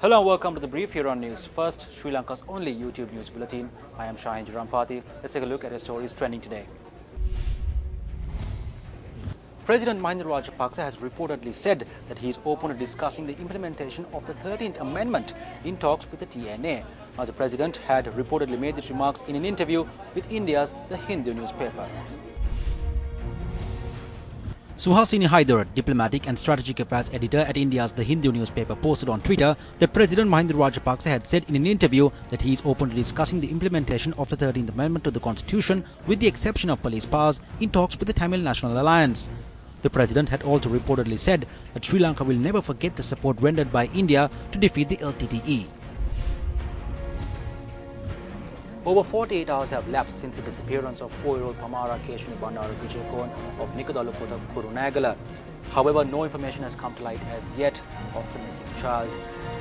Hello and welcome to the brief here on News First, Sri Lanka's only YouTube news bulletin. I am Shahin Jurampati. Let's take a look at the stories trending today. President Mahinda Rajapaksa has reportedly said that he is open to discussing the implementation of the 13th Amendment in talks with the TNA. Now, the president had reportedly made these remarks in an interview with India's The Hindu newspaper. Suhasini Haidar, diplomatic and strategic affairs editor at India's The Hindu newspaper, posted on Twitter that President Mahinda Rajapaksa had said in an interview that he is open to discussing the implementation of the 13th Amendment to the Constitution with the exception of police powers in talks with the Tamil National Alliance. The president had also reportedly said that Sri Lanka will never forget the support rendered by India to defeat the LTTE. Over 48 hours have lapsed since the disappearance of 4-year-old Pamara Keshani Bandara Vijayakon of Nikadalupota, Kurunegala. However, no information has come to light as yet of the missing child.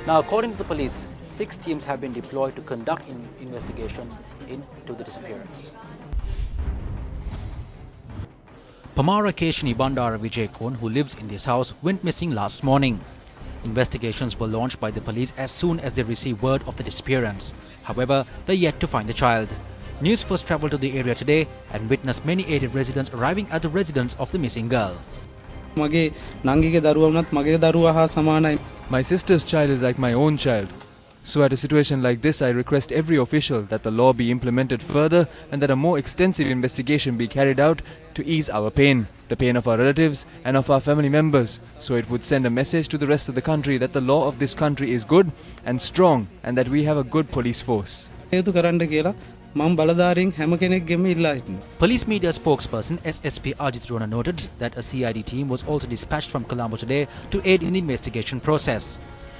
Now, according to the police, 6 teams have been deployed to conduct investigations into the disappearance. Pamara Keshani Bandara Vijayakon, who lives in this house, went missing last morning. Investigations were launched by the police as soon as they received word of the disappearance. However, they're yet to find the child. Newsfirst travelled to the area today and witnessed many aided residents arriving at the residence of the missing girl. My sister's child is like my own child. So at a situation like this, I request every official that the law be implemented further and that a more extensive investigation be carried out to ease our pain, the pain of our relatives and of our family members, so it would send a message to the rest of the country that the law of this country is good and strong and that we have a good police force. Police media spokesperson SSP Ajit Rona noted that a CID team was also dispatched from Colombo today to aid in the investigation process.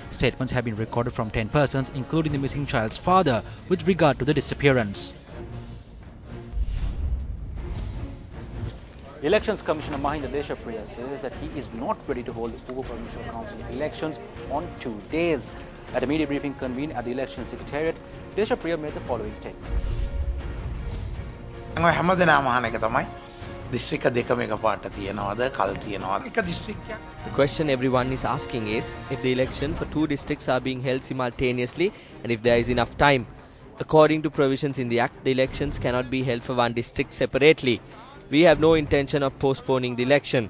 Statements have been recorded from 10 persons, including the missing child's father, with regard to the disappearance. Elections Commissioner Mahinda Deshapriya says that he is not ready to hold the Provincial Council elections on 2 days. At a media briefing convened at the Election Secretariat, Deshapriya made the following statements. The question everyone is asking is if the election for 2 districts are being held simultaneously and if there is enough time. According to provisions in the Act, the elections cannot be held for one district separately. We have no intention of postponing the election.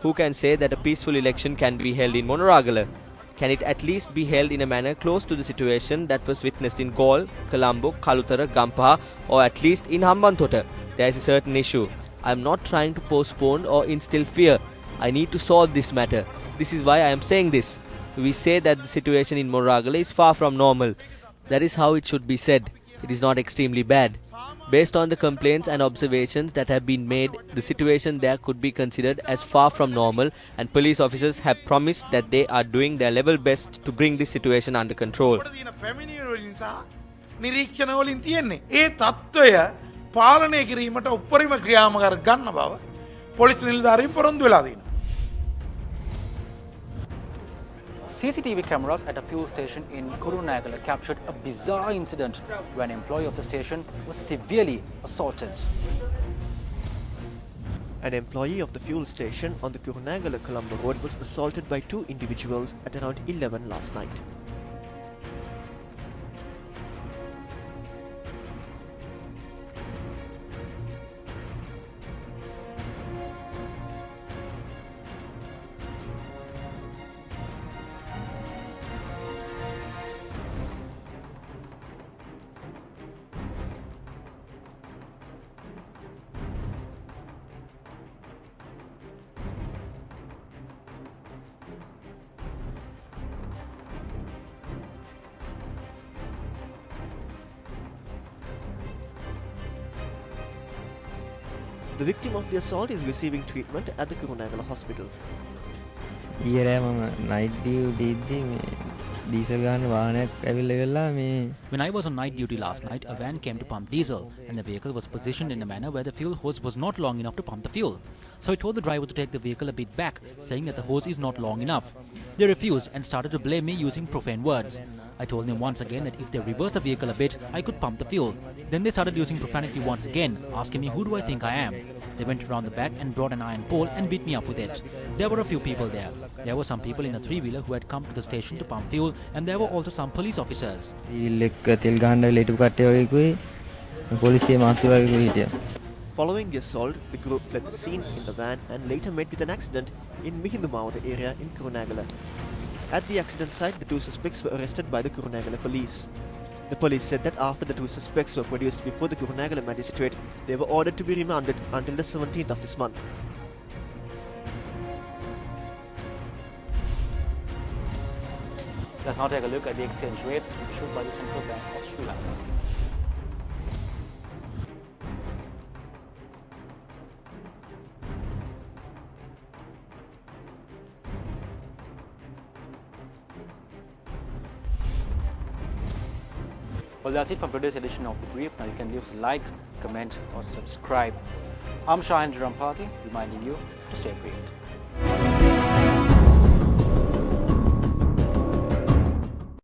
Who can say that a peaceful election can be held in Monoragala? Can it at least be held in a manner close to the situation that was witnessed in Galle, Colombo, Kalutara, Gampaha, or at least in Hambantota? There is a certain issue. I am not trying to postpone or instill fear. I need to solve this matter. This is why I am saying this. We say that the situation in Monoragala is far from normal. That is how it should be said. It is not extremely bad. Based on the complaints and observations that have been made, the situation there could be considered as far from normal, and police officers have promised that they are doing their level best to bring this situation under control. CCTV cameras at a fuel station in Kurunegala captured a bizarre incident where an employee of the station was severely assaulted. An employee of the fuel station on the Kurunegala Colombo road was assaulted by 2 individuals at around 11 last night. The victim of the assault is receiving treatment at the Kurunegala hospital. When I was on night duty last night, a van came to pump diesel and the vehicle was positioned in a manner where the fuel hose was not long enough to pump the fuel. So I told the driver to take the vehicle a bit back, saying that the hose is not long enough. They refused and started to blame me using profane words. I told them once again that if they reversed the vehicle a bit, I could pump the fuel. Then they started using profanity once again, asking me who do I think I am. They went around the back and brought an iron pole and beat me up with it. There were a few people there. There were some people in a three-wheeler who had come to the station to pump fuel, and there were also some police officers. Following the assault, the group fled the scene in the van and later met with an accident in Mihindumawada area in Kurunegala. At the accident site, the two suspects were arrested by the Kurunegala police. The police said that after the two suspects were produced before the Kurunegala magistrate, they were ordered to be remanded until the 17th of this month. Let's now take a look at the exchange rates issued by the Central Bank of Sri Lanka. Well, that's it from today's edition of The Brief. Now you can leave us a like, comment or subscribe. I'm Shahin Rampati, reminding you to stay briefed.